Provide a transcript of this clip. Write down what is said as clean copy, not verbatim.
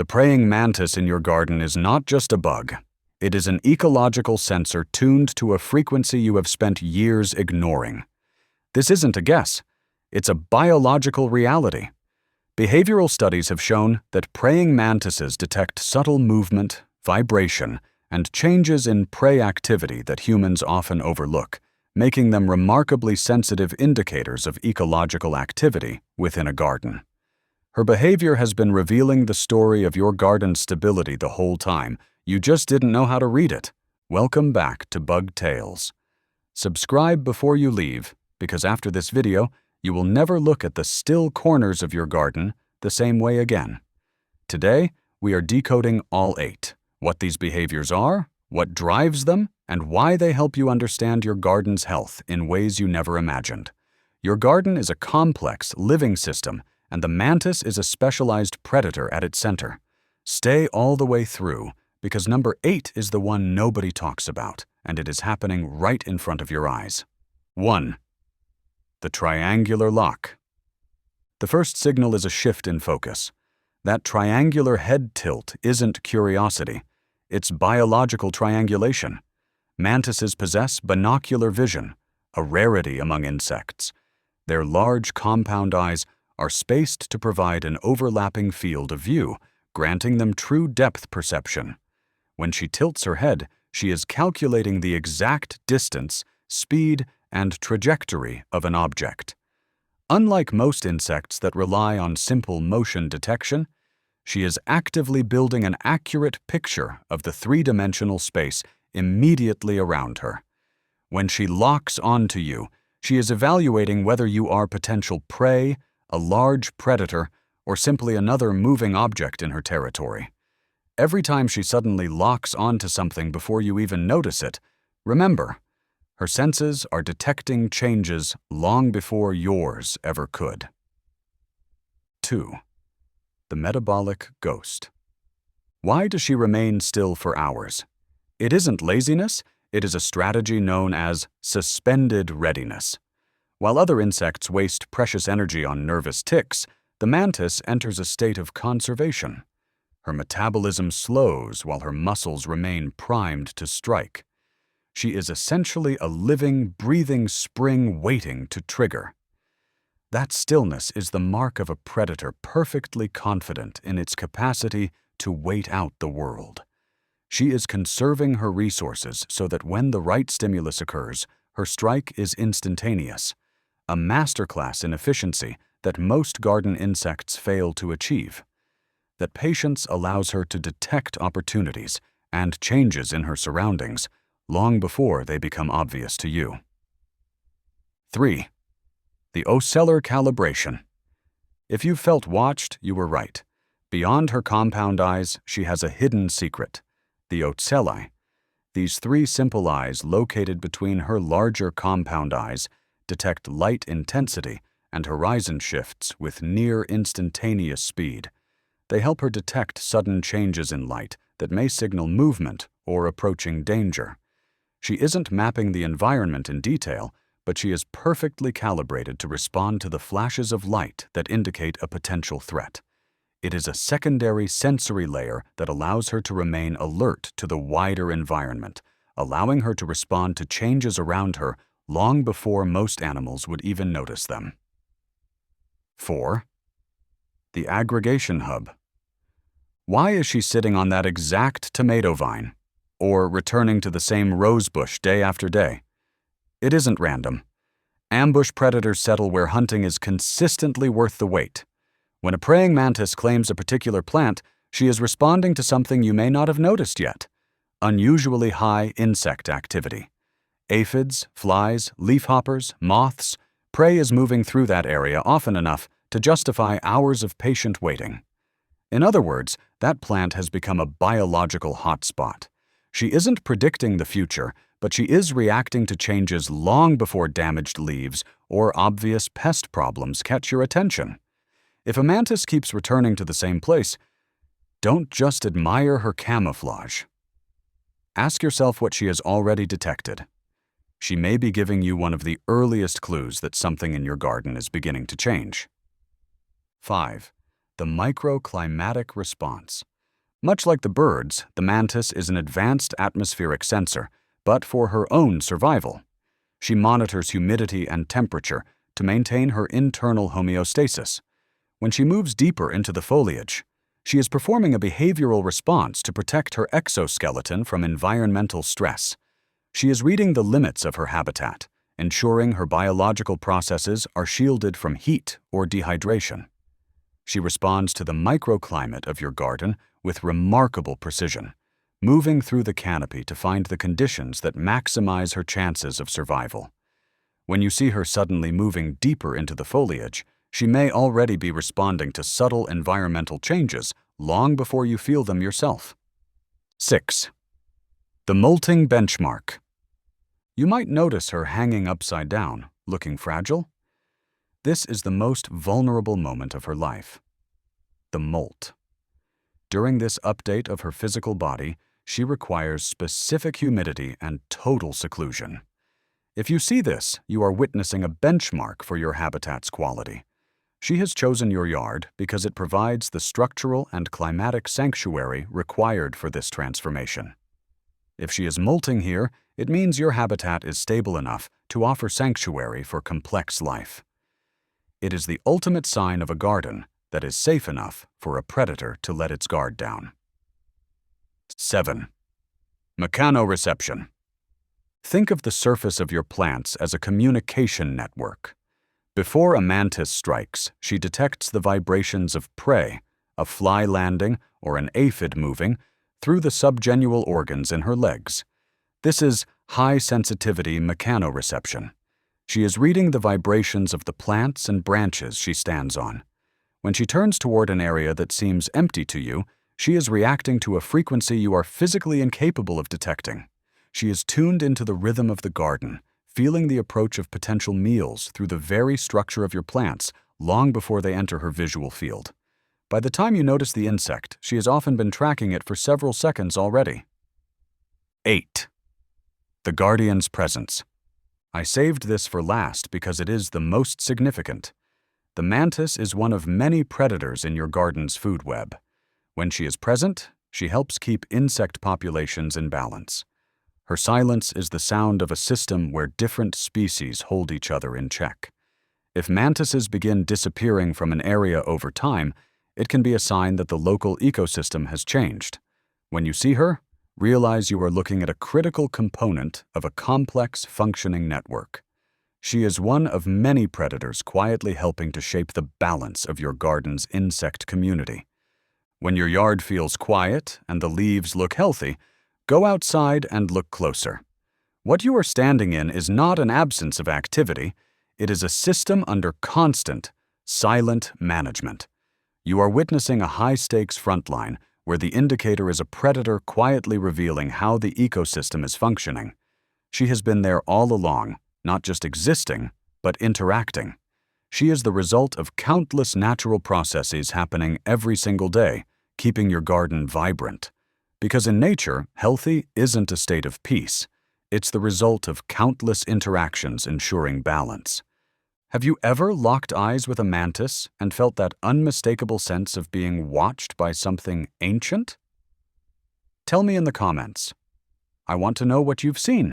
The praying mantis in your garden is not just a bug. It is an ecological sensor tuned to a frequency you have spent years ignoring. This isn't a guess. It's a biological reality. Behavioral studies have shown that praying mantises detect subtle movement, vibration, and changes in prey activity that humans often overlook, making them remarkably sensitive indicators of ecological activity within a garden. Her behavior has been revealing the story of your garden's stability the whole time. You just didn't know how to read it. Welcome back to Bug Tales. Subscribe before you leave, because after this video, you will never look at the still corners of your garden the same way again. Today, we are decoding all 8, what these behaviors are, what drives them, and why they help you understand your garden's health in ways you never imagined. Your garden is a complex, living system, and the mantis is a specialized predator at its center. Stay all the way through, because number 8 is the one nobody talks about, and it is happening right in front of your eyes. 1. The triangular lock. The first signal is a shift in focus. That triangular head tilt isn't curiosity. It's biological triangulation. Mantises possess binocular vision, a rarity among insects. Their large compound eyes are spaced to provide an overlapping field of view, granting them true depth perception. When she tilts her head, she is calculating the exact distance, speed, and trajectory of an object. Unlike most insects that rely on simple motion detection, she is actively building an accurate picture of the three-dimensional space immediately around her. When she locks onto you, she is evaluating whether you are potential prey, a large predator, or simply another moving object in her territory. Every time she suddenly locks onto something before you even notice it, remember, her senses are detecting changes long before yours ever could. 2. The metabolic ghost. Why does she remain still for hours? It isn't laziness, it is a strategy known as suspended readiness. While other insects waste precious energy on nervous ticks, the mantis enters a state of conservation. Her metabolism slows while her muscles remain primed to strike. She is essentially a living, breathing spring waiting to trigger. That stillness is the mark of a predator perfectly confident in its capacity to wait out the world. She is conserving her resources so that when the right stimulus occurs, her strike is instantaneous. A masterclass in efficiency that most garden insects fail to achieve. That patience allows her to detect opportunities and changes in her surroundings long before they become obvious to you. 3. The ocellular calibration. If you felt watched, you were right. Beyond her compound eyes, she has a hidden secret, the ocelli. These 3 simple eyes located between her larger compound eyes detect light intensity and horizon shifts with near instantaneous speed. They help her detect sudden changes in light that may signal movement or approaching danger. She isn't mapping the environment in detail, but she is perfectly calibrated to respond to the flashes of light that indicate a potential threat. It is a secondary sensory layer that allows her to remain alert to the wider environment, allowing her to respond to changes around her long before most animals would even notice them. 4. The aggregation hub. Why is she sitting on that exact tomato vine, or returning to the same rose bush day after day? It isn't random. Ambush predators settle where hunting is consistently worth the wait. When a praying mantis claims a particular plant, she is responding to something you may not have noticed yet: unusually high insect activity. Aphids, flies, leafhoppers, moths, prey is moving through that area often enough to justify hours of patient waiting. In other words, that plant has become a biological hotspot. She isn't predicting the future, but she is reacting to changes long before damaged leaves or obvious pest problems catch your attention. If a mantis keeps returning to the same place, don't just admire her camouflage. Ask yourself what she has already detected. She may be giving you one of the earliest clues that something in your garden is beginning to change. 5. The microclimatic response. Much like the birds, the mantis is an advanced atmospheric sensor, but for her own survival. She monitors humidity and temperature to maintain her internal homeostasis. When she moves deeper into the foliage, she is performing a behavioral response to protect her exoskeleton from environmental stress. She is reading the limits of her habitat, ensuring her biological processes are shielded from heat or dehydration. She responds to the microclimate of your garden with remarkable precision, moving through the canopy to find the conditions that maximize her chances of survival. When you see her suddenly moving deeper into the foliage, she may already be responding to subtle environmental changes long before you feel them yourself. 6. The molting benchmark. You might notice her hanging upside down, looking fragile. This is the most vulnerable moment of her life. The molt. During this update of her physical body, she requires specific humidity and total seclusion. If you see this, you are witnessing a benchmark for your habitat's quality. She has chosen your yard because it provides the structural and climatic sanctuary required for this transformation. If she is molting here, it means your habitat is stable enough to offer sanctuary for complex life. It is the ultimate sign of a garden that is safe enough for a predator to let its guard down. 7. Mechanoreception. Think of the surface of your plants as a communication network. Before a mantis strikes, she detects the vibrations of prey, a fly landing or an aphid moving, through the subgenual organs in her legs. This is high-sensitivity mechanoreception. She is reading the vibrations of the plants and branches she stands on. When she turns toward an area that seems empty to you, she is reacting to a frequency you are physically incapable of detecting. She is tuned into the rhythm of the garden, feeling the approach of potential meals through the very structure of your plants long before they enter her visual field. By the time you notice the insect, she has often been tracking it for several seconds already. 8. The guardian's presence. I saved this for last because it is the most significant. The mantis is one of many predators in your garden's food web. When she is present, she helps keep insect populations in balance. Her silence is the sound of a system where different species hold each other in check. If mantises begin disappearing from an area over time, it can be a sign that the local ecosystem has changed. When you see her, realize you are looking at a critical component of a complex, functioning network. She is one of many predators quietly helping to shape the balance of your garden's insect community. When your yard feels quiet and the leaves look healthy, go outside and look closer. What you are standing in is not an absence of activity, it is a system under constant, silent management. You are witnessing a high-stakes frontline where the indicator is a predator quietly revealing how the ecosystem is functioning. She has been there all along, not just existing, but interacting. She is the result of countless natural processes happening every single day, keeping your garden vibrant. Because in nature, healthy isn't a state of peace. It's the result of countless interactions ensuring balance. Have you ever locked eyes with a mantis and felt that unmistakable sense of being watched by something ancient? Tell me in the comments. I want to know what you've seen.